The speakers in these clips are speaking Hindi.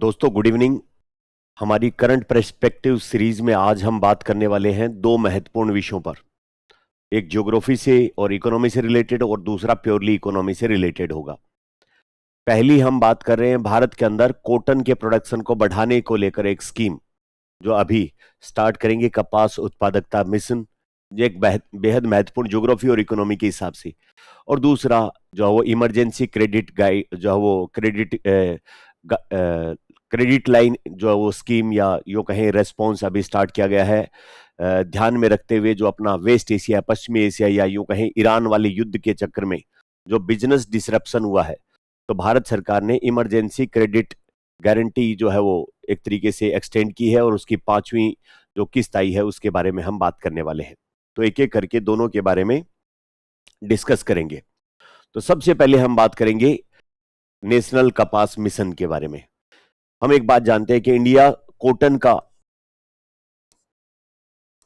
दोस्तों गुड इवनिंग। हमारी करंट पर्सपेक्टिव सीरीज में आज हम बात करने वाले हैं दो महत्वपूर्ण विषयों पर। एक ज्योग्राफी से और इकोनॉमी से रिलेटेड और दूसरा प्योरली इकोनॉमी से रिलेटेड होगा। पहली हम बात कर रहे हैं भारत के अंदर कॉटन के प्रोडक्शन को बढ़ाने को लेकर एक स्कीम जो अभी स्टार्ट करेंगे, कपास उत्पादकता मिशन। ये एक बेहद महत्वपूर्ण ज्योग्राफी और इकोनॉमी के हिसाब से। और दूसरा जो है वो इमरजेंसी क्रेडिट गाइड जो है वो क्रेडिट लाइन जो है वो स्कीम या यूं कहें रेस्पॉन्स अभी स्टार्ट किया गया है। ध्यान में रखते हुए जो अपना वेस्ट एशिया, पश्चिमी एशिया या यूं कहें ईरान वाले युद्ध के चक्कर में जो बिजनेस डिसरप्शन हुआ है, तो भारत सरकार ने इमरजेंसी क्रेडिट गारंटी जो है वो एक तरीके से एक्सटेंड की है और उसकी 5वीं जो किस्त आई है उसके बारे में हम बात करने वाले हैं। तो एक एक करके दोनों के बारे में डिस्कस करेंगे। तो सबसे पहले हम बात करेंगे नेशनल कपास मिशन के बारे में। हम एक बात जानते हैं कि इंडिया कॉटन का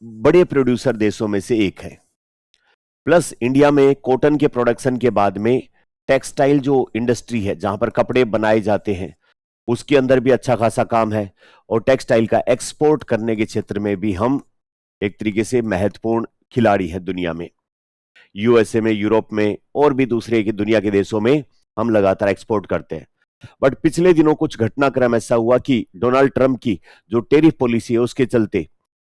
बड़े प्रोड्यूसर देशों में से एक है। प्लस इंडिया में कॉटन के प्रोडक्शन के बाद में टेक्सटाइल जो इंडस्ट्री है, जहां पर कपड़े बनाए जाते हैं, उसके अंदर भी अच्छा खासा काम है। और टेक्सटाइल का एक्सपोर्ट करने के क्षेत्र में भी हम एक तरीके से महत्वपूर्ण खिलाड़ी है दुनिया में। यूएसए में, यूरोप में और भी दूसरे की दुनिया के देशों में हम लगातार एक्सपोर्ट करते हैं। बट पिछले दिनों कुछ घटनाक्रम ऐसा हुआ कि डोनाल्ड ट्रंप की जो टेरिफ पॉलिसी है उसके चलते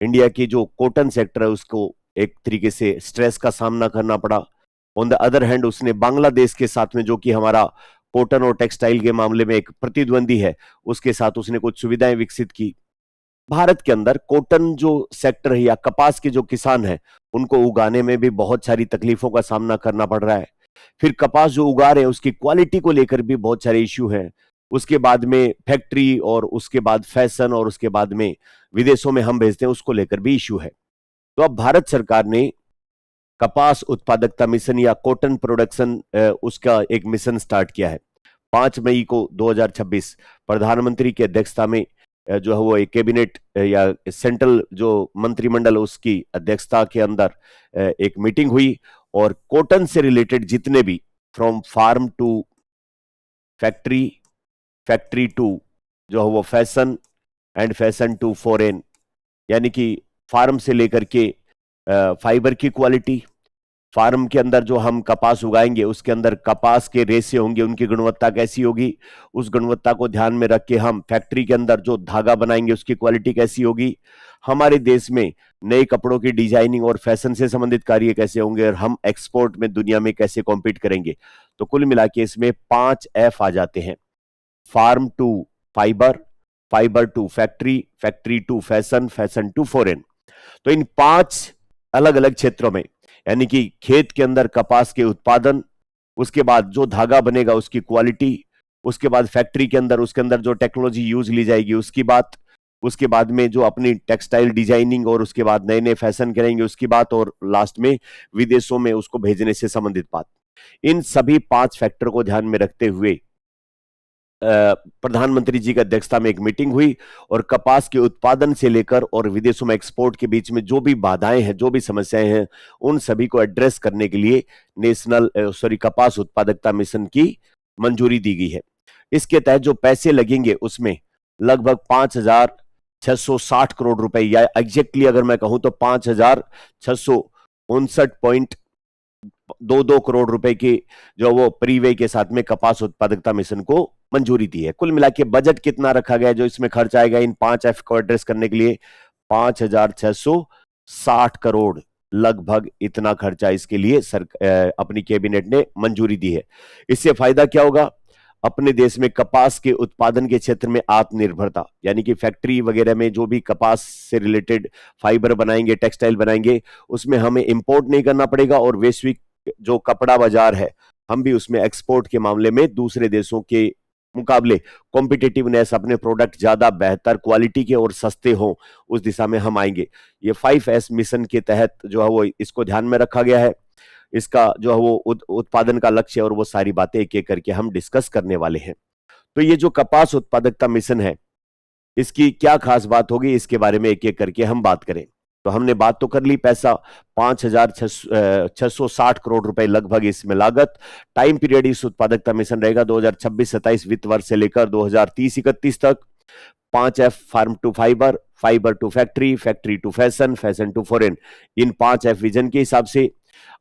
इंडिया की जो कॉटन सेक्टर है उसको एक तरीके से स्ट्रेस का सामना करना पड़ा। ऑन द अदर हैंड उसने बांग्लादेश के साथ में, जो कि हमारा कॉटन और टेक्सटाइल के मामले में एक प्रतिद्वंदी है, उसके साथ उसने कुछ सुविधाएं विकसित की। भारत के अंदर कॉटन जो सेक्टर है या कपास के जो किसान हैं, उनको उगाने में भी बहुत सारी तकलीफों का सामना करना पड़ रहा है। फिर कपास जो उगा रहे हैं उसकी क्वालिटी को लेकर भी बहुत सारे इश्यू हैं। उसके बाद में फैक्ट्री और उसके बाद फैशन और उसके बाद में विदेशों में हम भेजते हैं, उसको लेकर भी इश्यू है। तो अब भारत सरकार ने कपास उत्पादकता मिशन या कॉटन प्रोडक्शन उसका एक मिशन स्टार्ट किया है। 5 मई को 2026 प्रधानमंत्री की अध्यक्षता में जो है वो एक कैबिनेट या सेंट्रल जो मंत्रिमंडल उसकी अध्यक्षता के अंदर एक मीटिंग हुई और कॉटन से रिलेटेड जितने भी from farm to factory, factory to जो है वो fashion and fashion to foreign, यानी कि फार्म से लेकर के फाइबर की क्वालिटी, फार्म के अंदर जो हम कपास उगाएंगे उसके अंदर कपास के रेशे होंगे, उनकी गुणवत्ता कैसी होगी, उस गुणवत्ता को ध्यान में रख के हम फैक्ट्री के अंदर जो धागा बनाएंगे उसकी क्वालिटी कैसी होगी, हमारे देश में नए कपड़ों की डिजाइनिंग और फैशन से संबंधित कार्य कैसे होंगे और हम एक्सपोर्ट में दुनिया में कैसे कॉम्पीट करेंगे। तो कुल मिला के इसमें 5 F आ जाते हैं। Farm to fibre, fibre to factory, factory to fashion, fashion to foreign. तो इन 5 अलग अलग क्षेत्रों में, यानी कि खेत के अंदर कपास के उत्पादन, उसके बाद जो धागा बनेगा उसकी क्वालिटी, उसके बाद फैक्ट्री के अंदर उसके अंदर जो टेक्नोलॉजी यूज ली जाएगी उसकी बात, उसके बाद में जो अपनी टेक्सटाइल डिजाइनिंग और उसके बाद नए नए फैशन करेंगे उसकी बात, और लास्ट में विदेशों में उसको भेजने से संबंधित बात। इन सभी 5 फैक्टर को ध्यान में रखते हुए प्रधानमंत्री जी की अध्यक्षता में एक मीटिंग हुई और कपास के उत्पादन से लेकर और विदेशों में एक्सपोर्ट के बीच में जो भी बाधाएं हैं, जो भी समस्याएं हैं, उन सभी को एड्रेस करने के लिए कपास उत्पादकता मिशन की मंजूरी दी गई है। इसके तहत जो पैसे लगेंगे उसमें लगभग 5,660 करोड़ रुपए, या एग्जैक्टली अगर मैं कहूं तो 5,659.22 करोड़ रुपए की जो वो प्रीवे के साथ में कपास उत्पादकता मिशन को मंजूरी दी है। कुल मिला के बजट कितना रखा गया जो इसमें खर्च आएगा इन 5 F को एड्रेस करने के लिए? 5,660 करोड़, लगभग इतना खर्चा इसके लिए अपनी कैबिनेट ने मंजूरी दी है। इससे फायदा क्या होगा? अपने देश में कपास के उत्पादन के क्षेत्र में आत्मनिर्भरता, यानी कि फैक्ट्री वगैरह में जो भी कपास से रिलेटेड फाइबर बनाएंगे, टेक्सटाइल बनाएंगे, उसमें हमें इंपोर्ट नहीं करना पड़ेगा और वैश्विक जो कपड़ा बाजार है हम भी उसमें एक्सपोर्ट के मामले में दूसरे देशों के मुकाबले कॉम्पिटिटिवनेस, अपने प्रोडक्ट ज्यादा बेहतर क्वालिटी के और सस्ते हों, उस दिशा में हम आएंगे। ये 5S मिशन के तहत जो है वो इसको ध्यान में रखा गया है। इसका जो है वो उत्पादन का लक्ष्य और वो सारी बातें एक एक करके हम डिस्कस करने वाले हैं। तो ये जो कपास उत्पादकता मिशन है इसकी क्या खास बात होगी, इसके बारे में एक एक करके हम बात करें। तो हमने बात तो कर ली, पैसा 5,660 करोड़ रुपए लगभग इसमें लागत। टाइम पीरियड इस उत्पादकता मिशन रहेगा 2026-27 वित्त वर्ष से लेकर 2030-31 तक। 5F farm to fibre, fibre to factory, factory to fashion, fashion to foreign, इन 5F विजन के हिसाब से।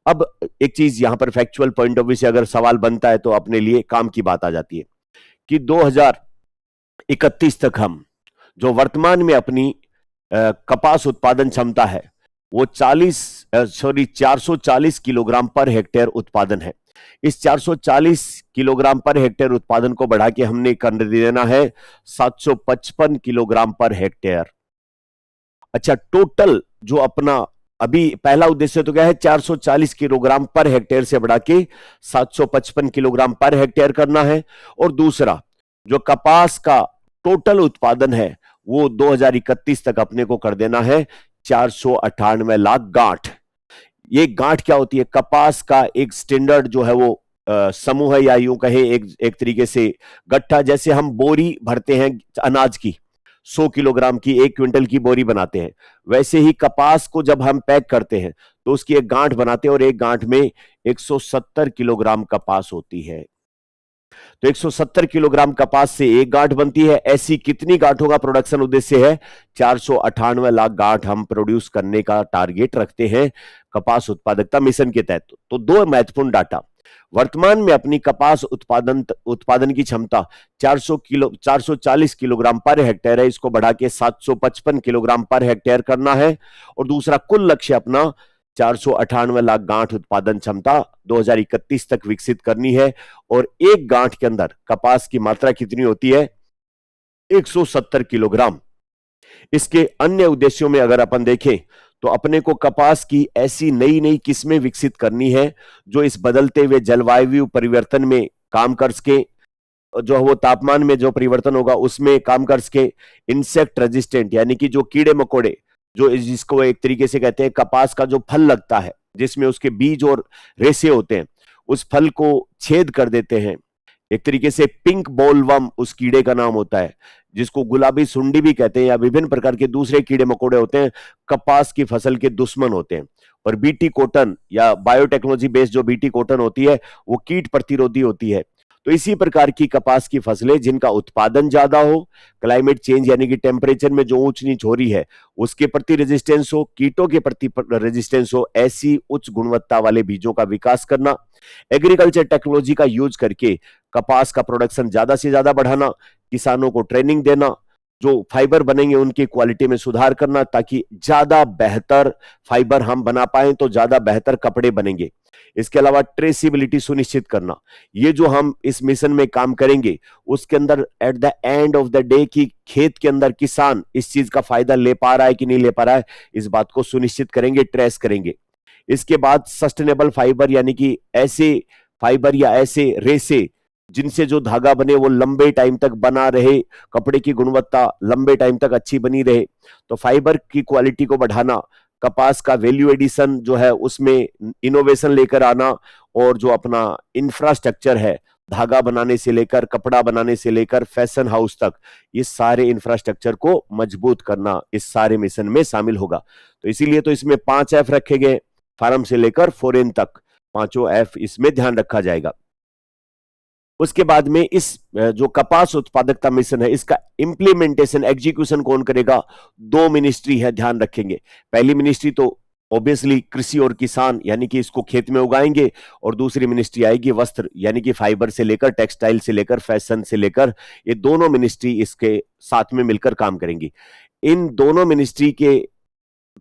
अब एक चीज यहां पर फैक्चुअल पॉइंट ऑफ व्यू से अगर सवाल बनता है तो अपने लिए काम की बात आ जाती है कि 2031 तक हम जो वर्तमान में अपनी कपास उत्पादन क्षमता है वो 440 किलोग्राम पर हेक्टेयर उत्पादन है। इस 440 किलोग्राम पर हेक्टेयर उत्पादन को बढ़ा के हमने कर देना है 755 किलोग्राम पर हेक्टेयर। अच्छा, टोटल जो अपना अभी पहला उद्देश्य तो क्या है, 440 किलोग्राम पर हेक्टेयर से बढ़ा के 755 किलोग्राम पर हेक्टेयर करना है। और दूसरा जो कपास का टोटल उत्पादन है वो 2031 तक अपने को कर देना है 498 लाख गांठ। ये गांठ क्या होती है? कपास का एक स्टैंडर्ड जो है वो समूह है, या यूं कहें एक तरीके से गट्ठा। जैसे हम बोरी भरते हैं अनाज की, 100 किलोग्राम की, 1 क्विंटल की बोरी बनाते हैं, वैसे ही कपास को जब हम पैक करते हैं तो उसकी एक गांठ बनाते हैं और एक गांठ में 170 किलोग्राम कपास होती है। तो 170 किलोग्राम कपास से एक गांठ बनती है। ऐसी कितनी गांठों का प्रोडक्शन उद्देश्य है? 498 लाख गांठ हम प्रोड्यूस करने का टारगेट रखते हैं कपास उत्पादकता मिशन के तहत। तो दो महत्वपूर्ण डाटा, वर्तमान में अपनी कपास उत्पादन की क्षमता 440 किलोग्राम पर हेक्टेयर है, इसको बढ़ा के 755 किलोग्राम पर हेक्टेयर करना है। और दूसरा कुल लक्ष्य अपना 498 लाख गांठ उत्पादन क्षमता 2031 तक विकसित करनी है। और एक गांठ के अंदर कपास की मात्रा कितनी होती है? 170 किलोग्राम। इसके अन्य उद्देश्यों में अगर अपन देखें तो अपने को कपास की ऐसी नई नई किस्में विकसित करनी है जो इस बदलते हुए जलवायु परिवर्तन में काम कर सके, जो वो तापमान में जो परिवर्तन होगा उसमें काम कर सके। इंसेक्ट रेजिस्टेंट, यानी कि जो कीड़े मकोड़े, जो जिसको एक तरीके से कहते हैं कपास का जो फल लगता है जिसमें उसके बीज और रेशे होते हैं, उस फल को छेद कर देते हैं। एक तरीके से पिंक बॉलवर्म उस कीड़े का नाम होता है, जिसको गुलाबी सुंडी भी कहते हैं, या विभिन्न प्रकार के दूसरे कीड़े मकोड़े होते हैं, कपास की फसल के दुश्मन होते हैं। और बीटी कॉटन या बायोटेक्नोलॉजी बेस्ड जो बीटी कॉटन होती है वो कीट प्रतिरोधी होती है। तो इसी प्रकार की कपास की फसलें जिनका उत्पादन ज्यादा हो, क्लाइमेट चेंज यानी कि टेम्परेचर में जो ऊंच नीच हो रही है उसके प्रति रेजिस्टेंस हो, कीटों के प्रति रेजिस्टेंस हो, ऐसी उच्च गुणवत्ता वाले बीजों का विकास करना, एग्रीकल्चर टेक्नोलॉजी का यूज करके कपास का प्रोडक्शन ज्यादा से ज्यादा बढ़ाना, किसानों को ट्रेनिंग देना, जो फाइबर बनेंगे उनकी क्वालिटी में सुधार करना ताकि ज्यादा बेहतर फाइबर हम बना पाए तो ज्यादा बेहतर कपड़े बनेंगे। इसके अलावा ट्रेसिबिलिटी सुनिश्चित करना, ये जो हम इस मिशन में काम करेंगे उसके अंदर at the end of the day की खेत के अंदर किसान इस चीज का फायदा ले पा रहा है कि नहीं ले पा रहा है, इस बात को सुनिश्चित करेंगे, ट्रेस करेंगे। इसके बाद सस्टेनेबल फाइबर, यानी कि ऐसे फाइबर या ऐसे रेसे जिनसे जो धागा बने वो लंबे टाइम तक बना रहे, कपड़े की गुणवत्ता लंबे टाइम तक अच्छी बनी रहे। तो फाइबर की क्वालिटी को बढ़ाना, कपास का वैल्यू एडिशन जो है उसमें इनोवेशन लेकर आना, और जो अपना इंफ्रास्ट्रक्चर है धागा बनाने से लेकर कपड़ा बनाने से लेकर फैशन हाउस तक, ये सारे इंफ्रास्ट्रक्चर को मजबूत करना इस सारे मिशन में शामिल होगा। तो इसीलिए तो इसमें 5F रखे गए, फार्म से लेकर फॉरेन तक, पांचों F इसमें ध्यान रखा जाएगा। उसके बाद में इस जो कपास उत्पादकता मिशन है इसका इंप्लीमेंटेशन एग्जीक्यूशन कौन करेगा? दो मिनिस्ट्री है, ध्यान रखेंगे। पहली मिनिस्ट्री तो ऑब्वियसली कृषि और किसान, यानी कि इसको खेत में उगाएंगे, और दूसरी मिनिस्ट्री आएगी वस्त्र, यानी कि फाइबर से लेकर टेक्सटाइल से लेकर फैशन से लेकर, ये दोनों मिनिस्ट्री इसके साथ में मिलकर काम करेंगी। इन दोनों मिनिस्ट्री के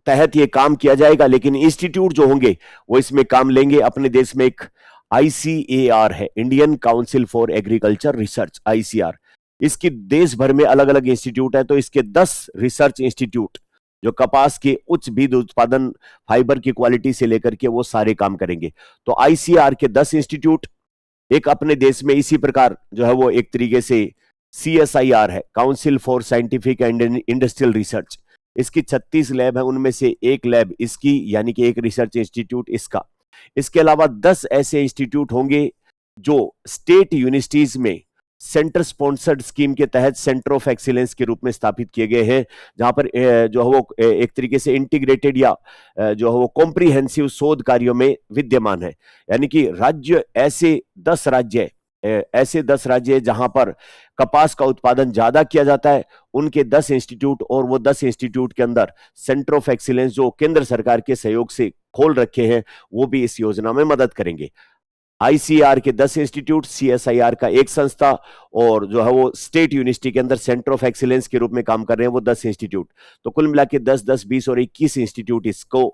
तहत ये काम किया जाएगा, लेकिन इंस्टीट्यूट जो होंगे वो इसमें काम लेंगे। अपने देश में एक ICAR है, Indian council for agriculture research, ICR। इसकी देश भर में अलग अलग इंस्टीट्यूट है, तो इसके 10 रिसर्च इंस्टीट्यूट जो कपास के उच्च बीज उत्पादन, फाइबर की क्वालिटी से लेकर के वो सारे काम करेंगे। तो ICR के 10 इंस्टीट्यूट, एक अपने देश में इसी प्रकार जो है वो एक तरीके से CSIR है, council for scientific and industrial research. इसकी 36 लैब है, उनमें से एक लैब इसकी, यानी कि एक रिसर्च इंस्टीट्यूट इसका। इसके अलावा 10 ऐसे इंस्टीट्यूट होंगे जो स्टेट यूनिवर्सिटीज में सेंटर स्पॉन्सर्ड स्कीम के तहत सेंटर ऑफ एक्सीलेंस के रूप में स्थापित किए गए हैं, जहां पर जो है वो एक तरीके से इंटीग्रेटेड या जो है वो कॉम्प्रिहेंसिव शोध कार्यों में विद्यमान है। यानी कि राज्य, ऐसे 10 राज्य ऐसे 10 राज्य जहां पर कपास का उत्पादन ज्यादा किया जाता है, उनके 10 इंस्टीट्यूट, और वो 10 इंस्टीट्यूट के अंदर सेंटर ऑफ एक्सीलेंस जो केंद्र सरकार के सहयोग से खोल रखे हैं, वो भी इस योजना में मदद करेंगे। आईसीआर के 10 इंस्टीट्यूट, सीएसआईआर का एक संस्था, और जो है वो स्टेट यूनिवर्सिटी के अंदर सेंटर ऑफ एक्सीलेंस के रूप में काम कर रहे हैं वो 10 इंस्टीट्यूट। तो कुल मिला के 10, 10, 20 और 21 इंस्टीट्यूट इसको,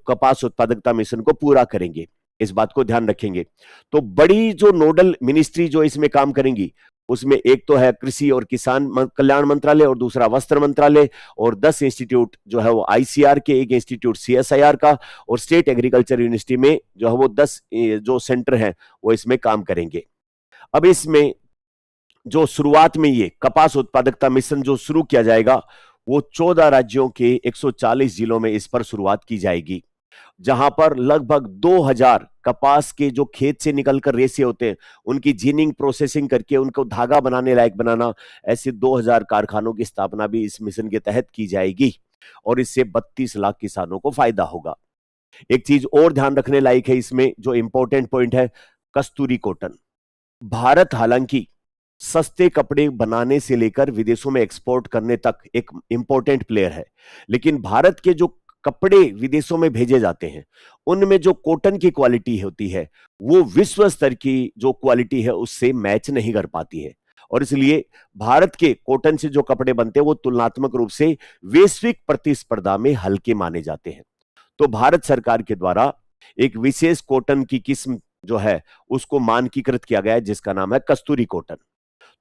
कपास उत्पादकता मिशन को पूरा करेंगे। इस बात को ध्यान रखेंगे। तो बड़ी जो नोडल मिनिस्ट्री जो इसमें काम करेंगी, उसमें एक तो है कृषि और किसान कल्याण मंत्रालय, और दूसरा वस्त्र मंत्रालय, और 10 इंस्टीट्यूट जो है वो आईसीआर के, एक इंस्टीट्यूट सीएसआईआर का, और स्टेट एग्रीकल्चर यूनिवर्सिटी में जो है वो 10 जो सेंटर हैं वो इसमें काम करेंगे। अब इसमें जो शुरुआत में ये कपास उत्पादकता मिशन जो शुरू किया जाएगा, वो 14 राज्यों के 140 जिलों में इस पर शुरुआत की जाएगी, जहां पर लगभग 2000 कपास के जो खेत से निकलकर रेसे होते हैं, उनकी जीनिंग प्रोसेसिंग करके उनको धागा बनाने लायक बनाना, ऐसे 2000 कारखानों की स्थापना भी इस मिशन के तहत की जाएगी, और इससे 32 लाख किसानों को फायदा होगा। एक चीज और ध्यान रखने लायक है इसमें, जो इंपॉर्टेंट पॉइंट है, कस्तूरी कॉटन। भारत हालांकि सस्ते कपड़े बनाने से लेकर विदेशों में एक्सपोर्ट करने तक एक इंपॉर्टेंट प्लेयर है, लेकिन भारत के जो कपड़े विदेशों में भेजे जाते हैं, उनमें जो कॉटन की क्वालिटी होती है, वो विश्व स्तर की जो क्वालिटी है उससे मैच नहीं कर पाती है, और इसलिए भारत के कॉटन से जो कपड़े बनते हैं वो तुलनात्मक रूप से वैश्विक प्रतिस्पर्धा में हल्के माने जाते हैं। तो भारत सरकार के द्वारा एक विशेष कॉटन की किस्म जो है उसको मानकीकृत किया गया है, जिसका नाम है कस्तूरी कॉटन।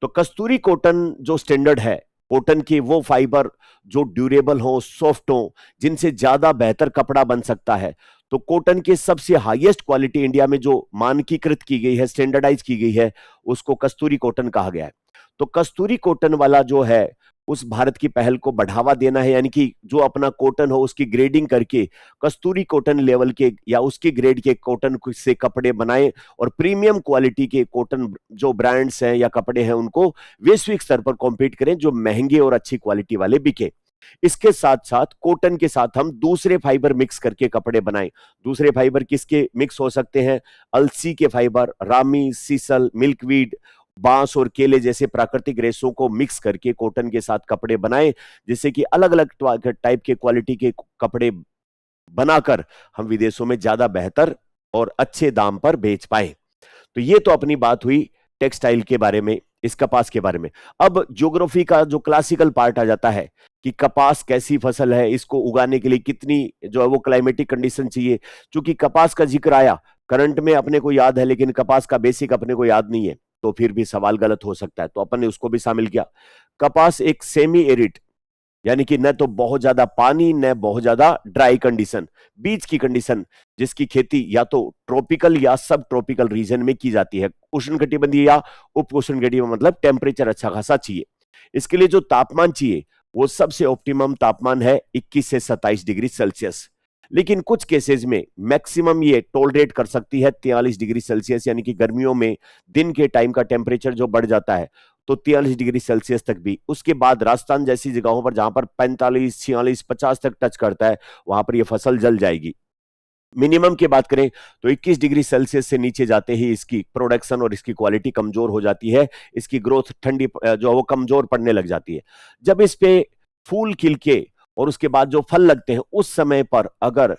तो कस्तूरी कॉटन जो स्टैंडर्ड है, कॉटन के वो फाइबर जो ड्यूरेबल हो, सॉफ्ट हो, जिनसे ज्यादा बेहतर कपड़ा बन सकता है, तो कॉटन के सबसे हाईएस्ट क्वालिटी इंडिया में जो मानकीकृत की गई है, स्टैंडर्डाइज की गई है, उसको कस्तूरी कॉटन कहा गया है। तो कस्तूरी कॉटन वाला जो है, उस भारत की पहल को बढ़ावा देना है, यानी कि जो अपना कॉटन हो उसकी ग्रेडिंग करके कस्तूरी कॉटन लेवल के या उसकी ग्रेड के कॉटन से कपड़े बनाएं, और प्रीमियम क्वालिटी के कॉटन जो ब्रांड्स हैं या कपड़े हैं उनको वैश्विक स्तर पर कॉम्पीट करें, जो महंगे और अच्छी क्वालिटी वाले बिके। इसके साथ साथ कॉटन के साथ हम दूसरे फाइबर मिक्स करके कपड़े बनाएं। दूसरे फाइबर किसके मिक्स हो सकते हैं? अलसी के फाइबर, रामी, सीसल, मिल्कवीड, बांस और केले जैसे प्राकृतिक रेशों को मिक्स करके कॉटन के साथ कपड़े बनाएं, जिससे कि अलग अलग टाइप के क्वालिटी के कपड़े बनाकर हम विदेशों में ज्यादा बेहतर और अच्छे दाम पर बेच पाए। तो ये तो अपनी बात हुई टेक्सटाइल के बारे में, इस कपास के बारे में। अब ज्योग्राफी का जो क्लासिकल पार्ट आ जाता है कि कपास कैसी फसल है, इसको उगाने के लिए कितनी जो है वो क्लाइमेटिक कंडीशन चाहिए। क्योंकि कपास का जिक्र आया, करंट में अपने को याद है, लेकिन कपास का बेसिक अपने को याद नहीं है, तो फिर भी सवाल गलत हो सकता है, तो अपन ने उसको भी शामिल किया। कपास एक सेमी एरिड, यानी कि न तो बहुत ज्यादा पानी न बहुत ज्यादा ड्राई कंडीशन, बीच की कंडीशन, जिसकी खेती या तो ट्रॉपिकल या सब ट्रॉपिकल रीजन में की जाती है। उष्णकटिबंधीय या उप उष्णकटिबंधीय मतलब टेम्परेचर अच्छा खासा चाहिए। इसके लिए जो तापमान चाहिए वो सबसे ऑप्टिमम तापमान है 21 से 27 डिग्री सेल्सियस, लेकिन कुछ केसेस में मैक्सिमम ये टॉलरेट कर सकती है 43 डिग्री सेल्सियस, यानी कि गर्मियों में दिन के टाइम का टेम्परेचर जो बढ़ जाता है तो 43 डिग्री सेल्सियस तक भी। उसके बाद राजस्थान जैसी जगहों पर जहां पर 45, 46, 50 तक टच करता है, वहां पर यह फसल जल जाएगी। मिनिमम की बात करें तो 21 डिग्री सेल्सियस से नीचे जाते ही इसकी प्रोडक्शन और इसकी क्वालिटी कमजोर हो जाती है, इसकी ग्रोथ ठंडी जो है वो कमजोर पड़ने लग जाती है। जब इस पे फूल खिल के और उसके बाद जो फल लगते हैं, उस समय पर अगर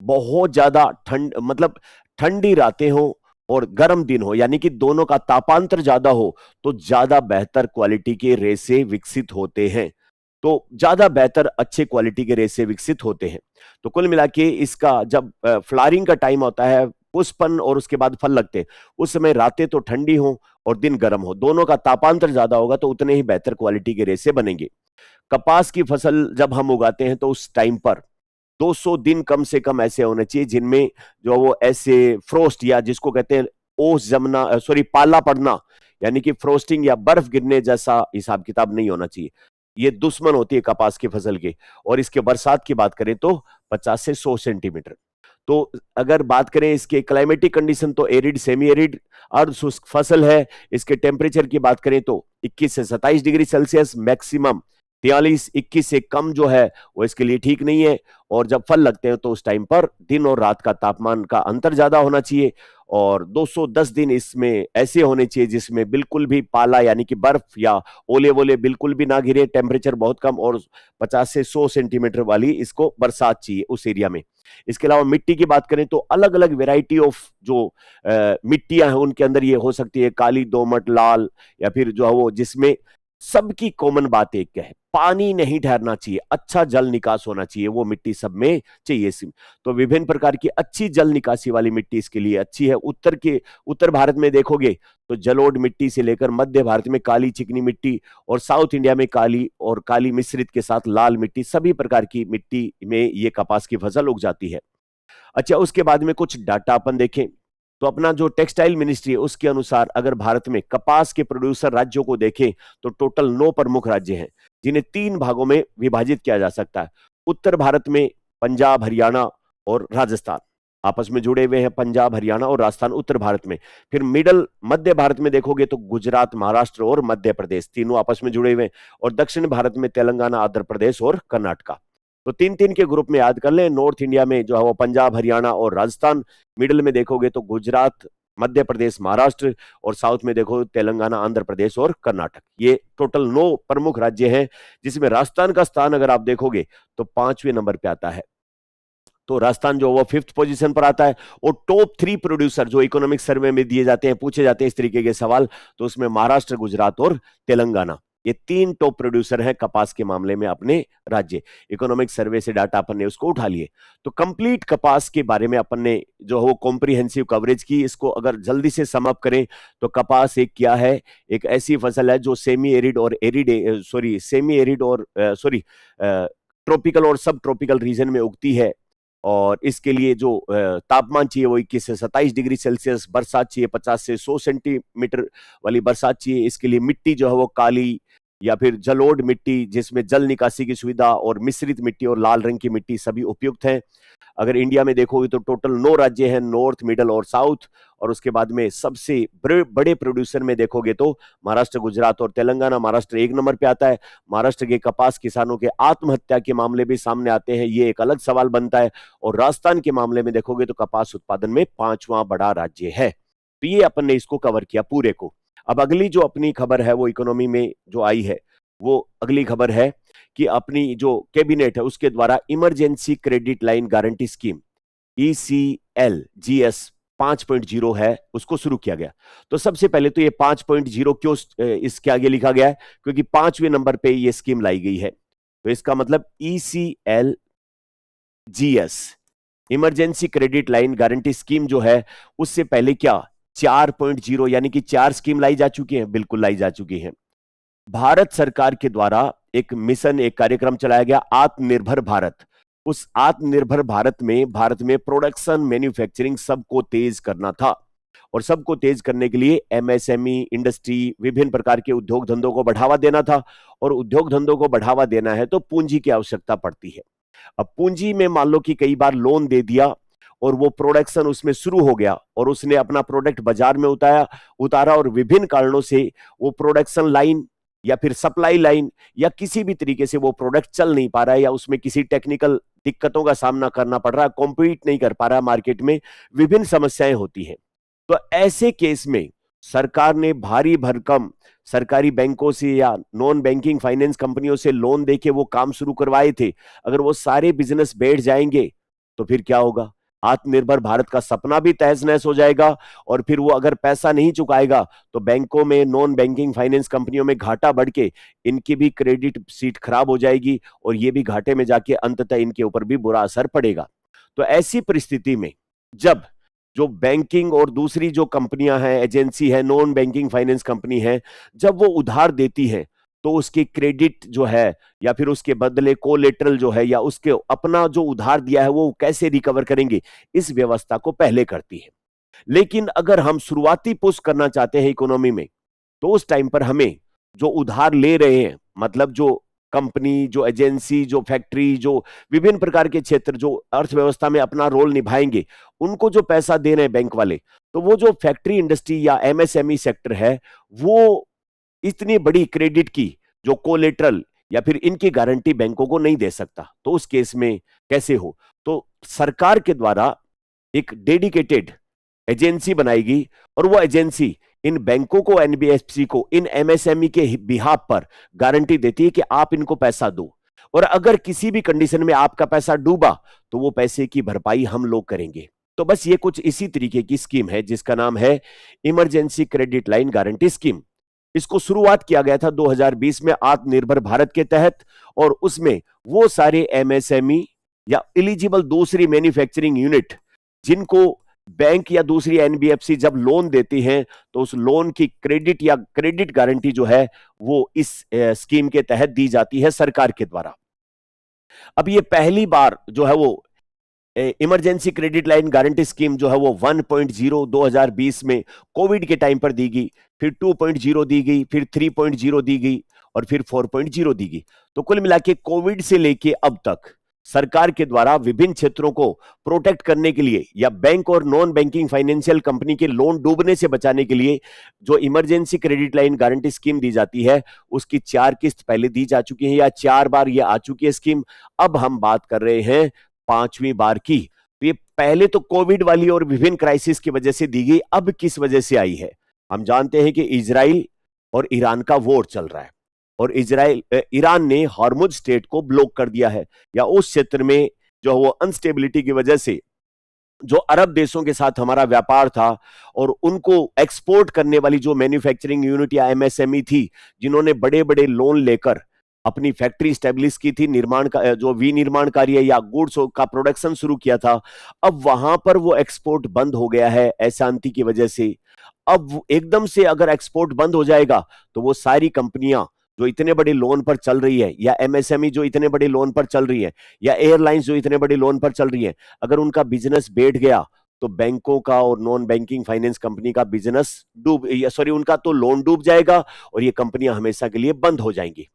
बहुत ज्यादा ठंड मतलब ठंडी रातें हो और गर्म दिन हो, यानी कि दोनों का तापांतर ज्यादा हो, तो ज्यादा बेहतर क्वालिटी के रेसे विकसित होते हैं। तो ज्यादा बेहतर अच्छे क्वालिटी के रेसे विकसित होते हैं। तो कुल मिला के इसका जब फ्लावरिंग का टाइम होता है, पुष्पन और उसके बाद फल लगते हैं, उस समय रातें तो ठंडी हो और दिन गर्म हो, दोनों का तापांतर ज्यादा होगा, तो उतने ही बेहतर क्वालिटी के रेसे बनेंगे। कपास की फसल जब हम उगाते हैं तो उस टाइम पर 200 दिन कम से कम ऐसे होने चाहिए जिनमें जो वो ऐसे फ्रोस्ट या जिसको कहते हैं ओस जमना, पाला पड़ना, यानी कि फ्रोस्टिंग या बर्फ गिरने जैसा हिसाब किताब नहीं होना चाहिए। ये दुश्मन होती है कपास की फसल के। और इसके बरसात की बात करें तो 50 से 100 सेंटीमीटर। तो अगर बात करें इसके क्लाइमेटिक कंडीशन तो एरिड, सेमी एरिड अर्ध शुष्क फसल है। इसके टेम्परेचर की बात करें तो 21 से 27 डिग्री सेल्सियस मैक्सिमम 43 21 से कम जो है वो इसके लिए ठीक नहीं है। और जब फल लगते हैं तो उस टाइम पर दिन और रात का तापमान का अंतर ज्यादा होना चाहिए, और 210 दिन इसमें ऐसे होने चाहिए जिसमें बिल्कुल भी पाला यानी कि बर्फ या ओले वोले बिल्कुल भी ना गिरे, टेम्परेचर बहुत कम, और 50 से 100 सेंटीमीटर वाली इसको बरसात चाहिए उस एरिया में। इसके अलावा मिट्टी की बात करें तो अलग अलग वेराइटी ऑफ जो मिट्टियां हैं उनके अंदर ये हो सकती है काली, दोमट, लाल, या फिर जो है वो जिसमें सबकी कॉमन बात एक है, पानी नहीं ठहरना चाहिए, अच्छा जल निकास होना चाहिए, वो मिट्टी सब में चाहिए। तो विभिन्न प्रकार की अच्छी जल निकासी वाली मिट्टी इसके लिए अच्छी है। उत्तर भारत में देखोगे तो जलोढ़ मिट्टी से लेकर मध्य भारत में काली चिकनी मिट्टी, और साउथ इंडिया में काली और काली मिश्रित के साथ लाल मिट्टी, सभी प्रकार की मिट्टी में ये कपास की फसल उग जाती है। अच्छा, उसके बाद में कुछ डाटा अपन देखें तो अपना जो टेक्सटाइल मिनिस्ट्री है उसके अनुसार अगर भारत में कपास के प्रोड्यूसर राज्यों को देखें तो टोटल 9 प्रमुख राज्य हैं जिन्हें 3 भागों में विभाजित किया जा सकता है। उत्तर भारत में पंजाब, हरियाणा और राजस्थान आपस में जुड़े हुए हैं, पंजाब, हरियाणा और राजस्थान उत्तर भारत में। फिर मध्य भारत में देखोगे तो गुजरात, महाराष्ट्र और मध्य प्रदेश तीनों आपस में जुड़े हुए हैं, और दक्षिण भारत में तेलंगाना, आंध्र प्रदेश और कर्नाटका। तो 3-3 के ग्रुप में याद कर लें। नॉर्थ इंडिया में जो है वो पंजाब, हरियाणा और राजस्थान, मिडिल में देखोगे तो गुजरात, मध्य प्रदेश, महाराष्ट्र, और साउथ में देखो तेलंगाना, आंध्र प्रदेश और कर्नाटक। ये टोटल 9 प्रमुख राज्य हैं, जिसमें राजस्थान का स्थान अगर आप देखोगे तो 5वें नंबर पे आता है। तो राजस्थान जो वो 5th पोजीशन पर आता है। और टॉप 3 प्रोड्यूसर जो इकोनॉमिक सर्वे में दिए जाते हैं, पूछे जाते हैं इस तरीके के सवाल, तो उसमें महाराष्ट्र, गुजरात और तेलंगाना, ये 3 टॉप प्रोड्यूसर हैं कपास के मामले में अपने राज्य। इकोनॉमिक सर्वे से डाटा अपन ने उसको उठा लिए। तो कंप्लीट कपास के बारे में अपन ने जो वो कॉम्प्रिहेंसिव कवरेज की। इसको अगर जल्दी से सम अप करें तो कपास एक क्या है, एक ऐसी फसल है जो सेमी एरिड और ट्रॉपिकल और सब ट्रॉपिकल रीजन में उगती है, और इसके लिए जो तापमान चाहिए वो 21 से 27 डिग्री सेल्सियस, बरसात चाहिए 50 से 100 सेंटीमीटर वाली बरसात चाहिए। इसके लिए मिट्टी जो है वो काली या फिर जलोढ़ मिट्टी जिसमें जल निकासी की सुविधा, और मिश्रित मिट्टी और लाल रंग की मिट्टी सभी उपयुक्त हैं। अगर इंडिया में देखोगे तो टोटल 9 राज्य हैं, नॉर्थ, मिडल और साउथ। और उसके बाद में सबसे बड़े प्रोड्यूसर में देखोगे तो महाराष्ट्र, गुजरात और तेलंगाना। महाराष्ट्र 1 नंबर पे आता है। महाराष्ट्र के कपास किसानों के आत्महत्या के मामले भी सामने आते हैं, ये एक अलग सवाल बनता है। और राजस्थान के मामले में देखोगे तो कपास उत्पादन में 5वां बड़ा राज्य है। तो ये अपन ने इसको कवर किया पूरे को। अब अगली जो अपनी खबर है वो इकोनॉमी में जो आई है, वो अगली खबर है कि अपनी जो कैबिनेट है उसके द्वारा emergency credit line guarantee scheme ECLGS 5.0 है, उसको शुरू किया गया। तो सबसे पहले तो ये 5.0 क्यों इसके आगे लिखा गया है, क्योंकि 5वें नंबर पे ये स्कीम लाई गई है। तो इसका मतलब ECLGS emergency credit line guarantee scheme जो है, उससे पहले क्या 4.0 यानी कि 4 स्कीम लाई जा चुकी हैं, बिल्कुल लाई जा चुकी हैं। भारत सरकार के द्वारा एक मिशन, एक कार्यक्रम चलाया गया, आत्मनिर्भर भारत। उस आत्मनिर्भर भारत में प्रोडक्शन, मैन्युफैक्चरिंग सबको तेज करना था, और सबको तेज करने के लिए MSME इंडस्ट्री, विभिन्न प्रकार के उद्योग धंधों को बढ़ावा देना था। और उद्योग धंधों को बढ़ावा देना है तो पूंजी की आवश्यकता पड़ती है। अब पूंजी में मान लो कि कई बार लोन दे दिया और वो प्रोडक्शन उसमें शुरू हो गया और उसने अपना प्रोडक्ट बाजार में उतारा, और विभिन्न कारणों से वो प्रोडक्शन लाइन या फिर सप्लाई लाइन या किसी भी तरीके से वो प्रोडक्ट चल नहीं पा रहा है, या उसमें किसी टेक्निकल दिक्कतों का सामना करना पड़ रहा है, कॉम्पीट नहीं कर पा रहा मार्केट में, विभिन्न समस्याएं होती हैं। तो ऐसे केस में सरकार ने भारी भरकम सरकारी बैंकों से या नॉन बैंकिंग फाइनेंस कंपनियों से लोन देके वो काम शुरू करवाए थे। अगर वो सारे बिजनेस बैठ जाएंगे तो फिर क्या होगा, आत्मनिर्भर भारत का सपना भी तहस नहस हो जाएगा। और फिर वो अगर पैसा नहीं चुकाएगा तो बैंकों में, नॉन बैंकिंग फाइनेंस कंपनियों में घाटा बढ़ के इनकी भी क्रेडिट सीट खराब हो जाएगी, और ये भी घाटे में जाके अंततः इनके ऊपर भी बुरा असर पड़ेगा। तो ऐसी परिस्थिति में जब जो बैंकिंग और दूसरी जो कंपनियां हैं, एजेंसी है, नॉन बैंकिंग फाइनेंस कंपनी है, जब वो उधार देती है तो उसकी क्रेडिट जो है या फिर उसके बदले कोलेटरल जो है या उसके अपना जो उधार दिया है वो कैसे रिकवर करेंगे, इस व्यवस्था को पहले करती है। लेकिन अगर हम शुरुआती पुश करना चाहते हैं इकोनॉमी में, तो उस टाइम पर हमें जो उधार ले रहे हैं, मतलब जो कंपनी, जो एजेंसी, जो फैक्ट्री, जो विभिन्न प्रकार के क्षेत्र जो अर्थव्यवस्था में अपना रोल निभाएंगे, उनको जो पैसा दे रहे हैं बैंक वाले, तो वो जो फैक्ट्री इंडस्ट्री या MSME सेक्टर है, वो इतनी बड़ी क्रेडिट की जो कोलेटरल या फिर इनकी गारंटी बैंकों को नहीं दे सकता, तो उस केस में कैसे हो? तो सरकार के द्वारा एक डेडिकेटेड एजेंसी बनाएगी और वो एजेंसी इन बैंकों को, एनबीएफसी को, इन एमएसएमई के बिहाफ पर गारंटी देती है कि आप इनको पैसा दो, और अगर किसी भी कंडीशन में आपका पैसा डूबा तो वो पैसे की भरपाई हम लोग करेंगे। तो बस ये कुछ इसी तरीके की स्कीम है जिसका नाम है emergency credit line guarantee scheme. इसको शुरुआत किया गया था 2020 में आत्मनिर्भर भारत के तहत, और उसमें वो सारे एमएसएमई या एलिजिबल दूसरी मैन्युफैक्चरिंग यूनिट जिनको बैंक या दूसरी एनबीएफसी जब लोन देती हैं तो उस लोन की क्रेडिट या क्रेडिट गारंटी जो है वो इस स्कीम के तहत दी जाती है सरकार के द्वारा। अब ये पहली बार जो है वो emergency credit line guarantee scheme जो है वो 1.0 2020 में कोविड के टाइम पर दी गई, फिर 2.0 दी गई, फिर 3.0 दी गई और फिर 4.0 दी गई। तो कुल मिला के कोविड से लेके अब तक सरकार के द्वारा विभिन्न क्षेत्रों को प्रोटेक्ट करने के लिए या बैंक और नॉन बैंकिंग फाइनेंशियल कंपनी के लोन डूबने से बचाने के लिए जो emergency credit line guarantee scheme दी जाती है उसकी 4 किस्त पहले दी जा चुकी है या 4 बार ये आ चुकी है स्कीम। अब हम बात कर रहे हैं 5वीं बार की। तो ये पहले तो कोविड वाली और विभिन्न क्राइसिस की वजह से दी गई, अब किस वजह से आई है? हम जानते हैं कि इजराइल और ईरान का वॉर चल रहा है और ईरान ने हॉर्मुज स्टेट को ब्लॉक कर दिया है, या उस क्षेत्र में जो वो अनस्टेबिलिटी की वजह से जो अरब देशों के साथ हमारा व्यापार था और उनको एक्सपोर्ट करने वाली जो मैन्युफैक्चरिंग यूनिट या एमएसएमई थी, जिन्होंने बड़े बड़े लोन लेकर अपनी फैक्ट्री स्टैब्लिश की थी, निर्माण का जो विनिर्माण कार्य या गुड्स का प्रोडक्शन शुरू किया था, अब वहां पर वो एक्सपोर्ट बंद हो गया है अशांति की वजह से। अब एकदम से अगर एक्सपोर्ट बंद हो जाएगा तो वो सारी कंपनियां जो इतने बड़े लोन पर चल रही है, या एमएसएमई जो इतने बड़े लोन पर चल रही है, या एयरलाइंस जो इतने बड़े लोन पर चल रही है, अगर उनका बिजनेस बैठ गया तो बैंकों का और नॉन बैंकिंग फाइनेंस कंपनी का बिजनेस उनका तो लोन डूब जाएगा और ये कंपनियां हमेशा के लिए बंद हो जाएंगी।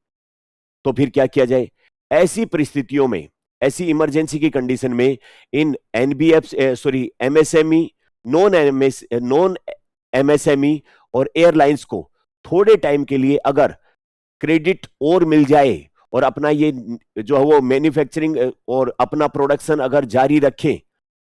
तो फिर क्या किया जाए? ऐसी परिस्थितियों में, ऐसी इमरजेंसी की कंडीशन में इन एमएसएमई, नॉन एमएसएमई और एयरलाइंस को थोड़े टाइम के लिए अगर क्रेडिट और मिल जाए और अपना ये जो है वो मैन्युफैक्चरिंग और अपना प्रोडक्शन अगर जारी रखें,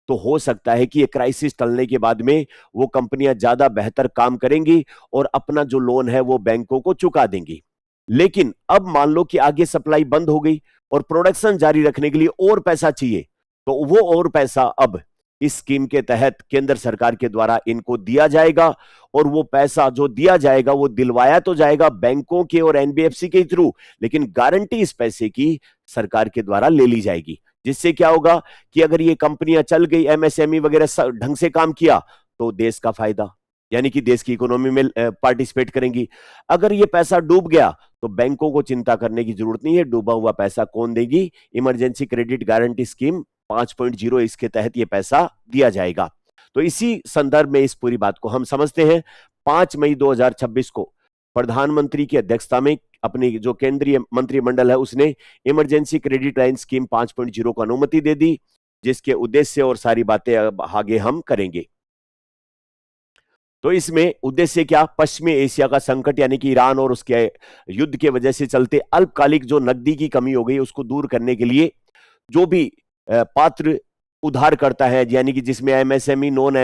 तो हो सकता है कि ये क्राइसिस टलने के बाद में वो कंपनियां ज्यादा बेहतर काम करेंगी और अपना जो लोन है वो बैंकों को चुका देंगी। लेकिन अब मान लो कि आगे सप्लाई बंद हो गई और प्रोडक्शन जारी रखने के लिए और पैसा चाहिए, तो वो और पैसा अब इस स्कीम के तहत केंद्र सरकार के द्वारा इनको दिया जाएगा, और वो पैसा जो दिया जाएगा वो दिलवाया तो जाएगा बैंकों के और एनबीएफसी के थ्रू, लेकिन गारंटी इस पैसे की सरकार के द्वारा ले ली जाएगी। जिससे क्या होगा कि अगर ये कंपनियां चल गई, एमएसएमई वगैरह ढंग से काम किया, तो देश का फायदा, यानी कि देश की इकोनॉमी में पार्टिसिपेट करेंगी। अगर ये पैसा डूब गया तो बैंकों को चिंता करने की जरूरत नहीं है, डूबा हुआ पैसा कौन देगी? इमरजेंसी क्रेडिट गारंटी स्कीम 5.0, इसके तहत ये पैसा दिया जाएगा। तो इसी संदर्भ में इस पूरी बात को हम समझते हैं। 5 मई 2026 को प्रधानमंत्री की अध्यक्षता में अपनी जो केंद्रीय मंत्रिमंडल है उसने इमरजेंसी क्रेडिट लाइन स्कीम 5.0 को अनुमति दे दी, जिसके उद्देश्य और सारी बातें अब आगे हम करेंगे। तो इसमें उद्देश्य क्या? पश्चिमी एशिया का संकट यानी कि ईरान और उसके युद्ध के वजह से चलते अल्पकालिक जो नकदी की कमी हो गई उसको दूर करने के लिए जो भी पात्र उधार करता है, यानी कि जिसमें एमएसएमई, नॉन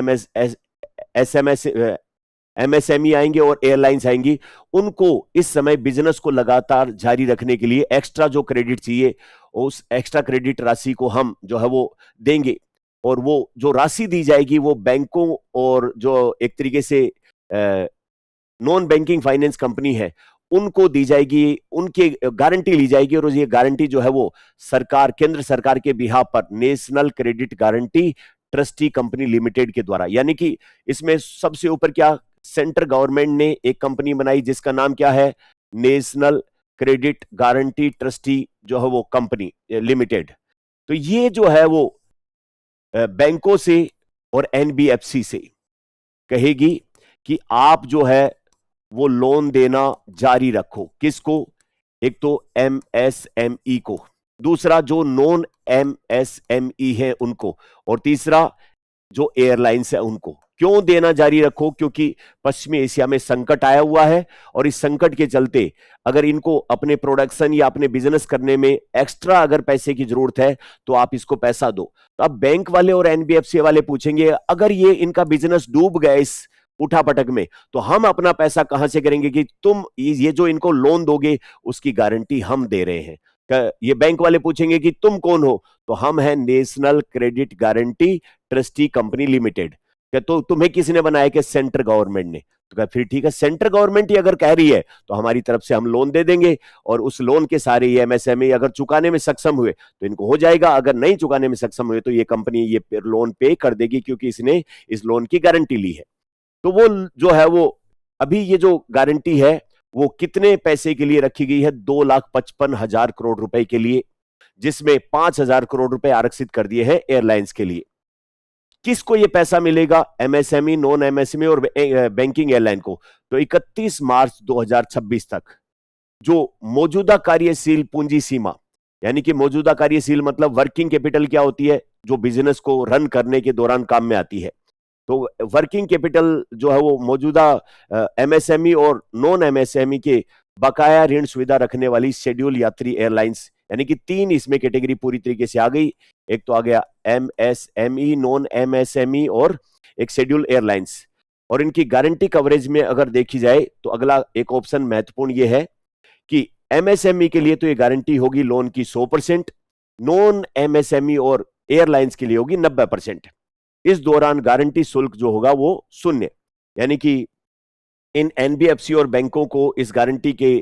एमएसएमई आएंगे और एयरलाइंस आएंगी, उनको इस समय बिजनेस को लगातार जारी रखने के लिए एक्स्ट्रा जो क्रेडिट चाहिए, उस एक्स्ट्रा क्रेडिट राशि को हम जो है वो देंगे, और वो जो राशि दी जाएगी वो बैंकों और जो एक तरीके से नॉन बैंकिंग फाइनेंस कंपनी है उनको दी जाएगी, उनके गारंटी ली जाएगी, और ये गारंटी जो है वो सरकार, केंद्र सरकार के बिहाफ पर national credit guarantee trustee company limited के द्वारा, यानी कि इसमें सबसे ऊपर क्या, सेंट्रल गवर्नमेंट ने एक कंपनी बनाई जिसका नाम क्या है? नेशनल क्रेडिट गारंटी ट्रस्टी जो है वो कंपनी लिमिटेड। तो ये जो है वो बैंकों से और एनबीएफसी से कहेगी कि आप जो है वो लोन देना जारी रखो। किसको? एक तो एमएसएमई को, दूसरा जो नॉन एमएसएमई है उनको, और तीसरा जो एयरलाइंस है उनको। क्यों देना जारी रखो? क्योंकि पश्चिमी एशिया में संकट आया हुआ है और इस संकट के चलते अगर इनको अपने प्रोडक्शन या अपने बिजनेस करने में एक्स्ट्रा अगर पैसे की जरूरत है तो आप इसको पैसा दो। तो अब बैंक वाले और एनबीएफसी वाले पूछेंगे अगर ये इनका बिजनेस डूब गया इस उठापटक में तो हम अपना पैसा कहां से करेंगे कि तुम ये जो इनको लोन दोगे उसकी गारंटी हम दे रहे हैं। ये बैंक वाले पूछेंगे कि तुम कौन हो? तो हम हैं national credit guarantee trustee company limited. क्या तो तुम्हें किसने बनाया? कि सेंट्रल गवर्नमेंट ने। तो क्या फिर ठीक है, सेंट्रल गवर्नमेंट ही अगर कह रही है तो हमारी तरफ से हम लोन दे देंगे और उस लोन के सारे ये एमएसएमई अगर चुकाने में सक्षम हुए तो इनको हो जाएगा, अगर नहीं चुकाने में सक्षम हुए तो ये कंपनी ये लोन पे कर देगी क्योंकि इसने इस लोन की गारंटी ली है। तो वो जो है वो अभी ये जो गारंटी है वो कितने पैसे के लिए रखी गई है? 2,55,000 करोड़ रुपए के लिए, जिसमें 5,000 करोड़ रुपए आरक्षित कर दिए हैं एयरलाइंस के लिए। किसको ये पैसा मिलेगा? एमएसएमई, नॉन एमएसएमई और बैंकिंग एयरलाइन को। तो 31 मार्च 2026 तक जो मौजूदा कार्यशील पूंजी सीमा, यानी कि मौजूदा कार्यशील मतलब वर्किंग कैपिटल क्या होती है? जो बिजनेस को रन करने के दौरान काम में आती है। तो वर्किंग कैपिटल जो है वो मौजूदा एमएसएमई और नॉन एमएसएमई के बकाया ऋण सुविधा रखने वाली शेड्यूल यात्री एयरलाइंस, यानी कि 3 इसमें कैटेगरी पूरी तरीके से आ गई। एक तो आ गया एमएसएमई, नॉन एमएसएमई और एक शेड्यूल एयरलाइंस। और इनकी गारंटी कवरेज में अगर देखी जाए तो अगला एक ऑप्शन महत्वपूर्ण ये है कि एमएसएमई के लिए तो ये गारंटी होगी लोन की 100%, नॉन एमएसएमई और एयरलाइंस के लिए होगी 90%। इस दौरान गारंटी शुल्क जो होगा वो 0, यानी कि इन एनबीएफसी और बैंकों को इस गारंटी के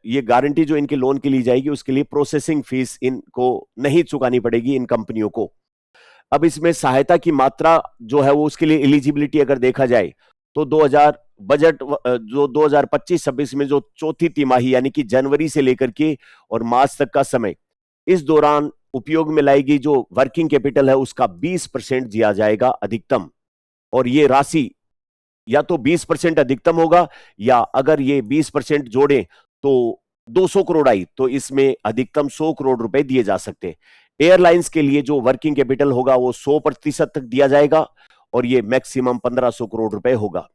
ये गारंटी जो इनके लोन के लिए जाएगी उसके लिए प्रोसेसिंग फीस इनको नहीं चुकानी पड़ेगी इन कंपनियों को। अब इसमें सहायता की मात्रा जो है वो उसके लिए एलिजिबिलिटी अगर देखा जाए तो 2000 बजट जो 2025-26 में जो चौथी तिमाही यानी कि जनवरी से लेकर के और मार्च तक का समय, इस दौरान उपयोग में लाएगी जो वर्किंग कैपिटल है उसका 20% दिया जाएगा अधिकतम। और ये राशि या तो 20% अधिकतम होगा या अगर ये 20% जोड़ें तो 200 करोड़ आई तो इसमें अधिकतम 100 करोड़ रुपए दिए जा सकते हैं। एयरलाइंस के लिए जो वर्किंग कैपिटल होगा वो 100% तक दिया जाएगा और ये मैक्सिमम 1500 करोड़ रुपए होगा।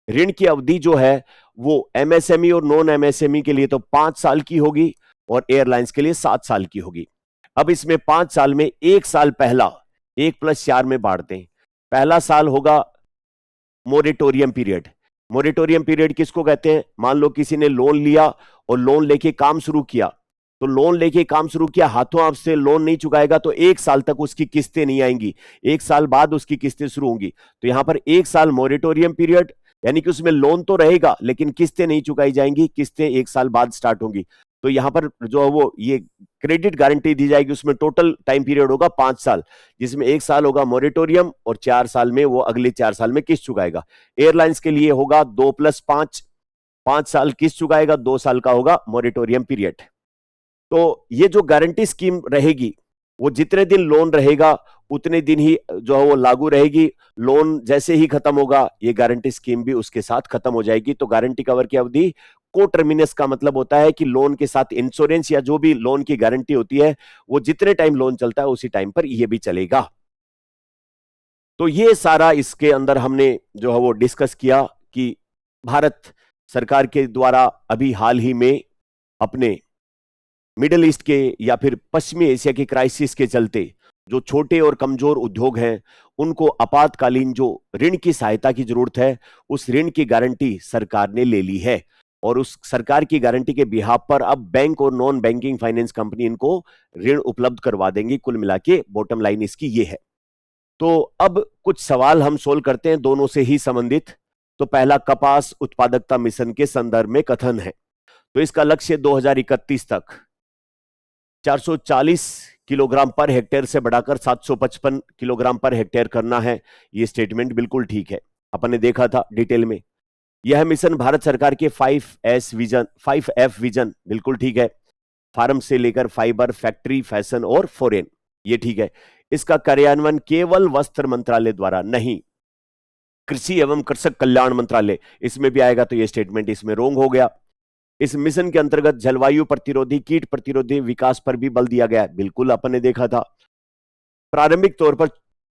ऋण की अवधि जो है वो एमएसएमई और नॉन एमएसएमई के लिए तो 5 साल की होगी और एयरलाइंस के लिए 7 साल की होगी। अब इसमें 5 साल में 1 साल पहला 1+4 में बांटते हैं। पहला साल होगा मोरेटोरियम पीरियड। मोरेटोरियम पीरियड किसको कहते हैं? मान लो किसी ने लोन लिया और लोन लेके काम शुरू किया, तो लोन लेके काम शुरू किया, हाथों हाथ से लोन नहीं चुकाएगा तो 1 साल तक उसकी किस्तें नहीं आएंगी, 1 साल बाद उसकी किस्तें शुरू होंगी। तो यहां पर 1 साल मोरेटोरियम पीरियड, यानी कि उसमें लोन तो रहेगा लेकिन किस्तें नहीं चुकाई जाएंगी, किस्तें 1 साल बाद स्टार्ट होंगी। तो यहां पर जो है वो ये क्रेडिट गारंटी दी जाएगी, उसमें टोटल टाइम पीरियड होगा 5 साल, जिसमें 1 साल होगा मोरेटोरियम और 4 साल में वो अगले 4 साल में किस्त चुकाएगा। एयरलाइंस के लिए होगा 2+5, 5 साल किस्त चुकाएगा, 2 साल का होगा मोरेटोरियम पीरियड। तो ये जो गारंटी स्कीम रहेगी वो जितने दिन लोन रहेगा उतने दिन ही जो है वो लागू रहेगी। लोन जैसे ही खत्म होगा ये गारंटी स्कीम भी उसके साथ खत्म हो जाएगी। तो गारंटी कवर की अवधि को टर्मिनस का मतलब होता है कि लोन के साथ इंश्योरेंस या जो भी लोन की गारंटी होती है वो जितने टाइम लोन चलता है उसी टाइम पर ये भी चलेगा। तो ये सारा इसके अंदर हमने जो है वो डिस्कस किया कि भारत सरकार के द्वारा अभी हाल ही में अपने मिडिल ईस्ट के या फिर पश्चिमी एशिया के क्राइसिस के चलते जो छोटे और कमजोर उद्योग हैं उनको आपातकालीन जो ऋण की सहायता की जरूरत है उस ऋण की गारंटी सरकार ने ले ली है और उस सरकार की गारंटी के बिहाफ पर अब बैंक और नॉन बैंकिंग फाइनेंस कंपनी इनको ऋण उपलब्ध करवा देंगी। कुल मिला के बॉटम लाइन इसकी ये है। तो अब कुछ सवाल हम सोल्व करते हैं दोनों से ही संबंधित। तो पहला, कपास उत्पादकता मिशन के संदर्भ में कथन है। तो इसका लक्ष्य 2031 तक 440 किलोग्राम पर हेक्टेयर से बढ़ाकर 755 किलोग्राम पर हेक्टेयर करना है। यह स्टेटमेंट बिल्कुल ठीक है, अपन ने देखा था डिटेल में। यह मिशन भारत सरकार के 5F विजन बिल्कुल ठीक है। फार्म से लेकर फाइबर, फैक्ट्री, फैशन और फॉरेन, ये ठीक है। इसका कार्यान्वयन केवल वस्त्र मंत्रालय द्वारा नहीं, कृषि एवं कृषक कल्याण मंत्रालय इसमें भी आएगा। तो यह स्टेटमेंट इसमें रोंग हो गया। इस मिशन के अंतर्गत जलवायु प्रतिरोधी, कीट प्रतिरोधी विकास पर भी बल दिया गया है, बिल्कुल अपन ने देखा था। प्रारंभिक तौर पर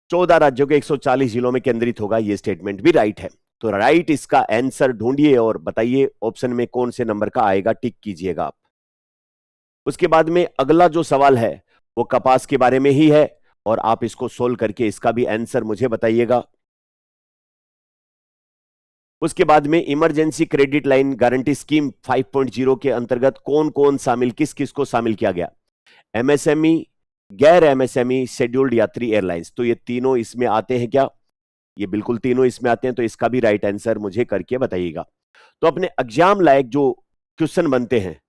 14 राज्यों के 140 जिलों में केंद्रित होगा। यह स्टेटमेंट भी राइट है। तो राइट इसका आंसर ढूंढिए और बताइए ऑप्शन में कौन से नंबर का आएगा, टिक कीजिएगा आप। उसके बाद में अगला जो सवाल है वो कपास के बारे में ही है और आप इसको सोल्व करके इसका भी आंसर मुझे बताइएगा। उसके बाद में emergency credit line guarantee scheme 5.0 के अंतर्गत कौन कौन शामिल, किस किस को शामिल किया गया? एमएसएमई, गैर एमएसएमई, शेड्यूल्ड यात्री एयरलाइंस। तो ये तीनों इसमें आते हैं क्या? ये बिल्कुल तीनों इसमें आते हैं। तो इसका भी राइट आंसर मुझे करके बताइएगा। तो अपने एग्जाम लायक जो क्वेश्चन बनते हैं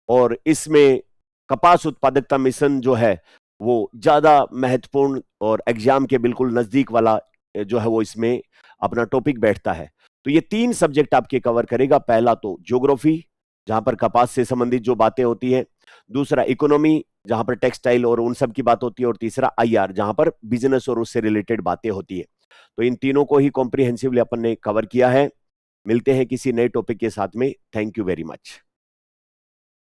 और इसमें कपास उत्पादकता मिशन जो है वो ज्यादा महत्वपूर्ण और एग्जाम के बिल्कुल नजदीक वाला जो है वो इसमें अपना टॉपिक बैठता है। तो ये 3 सब्जेक्ट आपके कवर करेगा। पहला तो ज्योग्राफी, जहां पर कपास से संबंधित जो बातें होती है। दूसरा इकोनॉमी, जहां पर टेक्सटाइल और उन सब की बात होती है। और तीसरा आईआर, जहां पर बिजनेस और उससे रिलेटेड बातें होती है। तो इन तीनों को ही कॉम्प्रिहेंसिवली अपन ने कवर किया है। मिलते हैं किसी नए टॉपिक के साथ में। Thank you very much.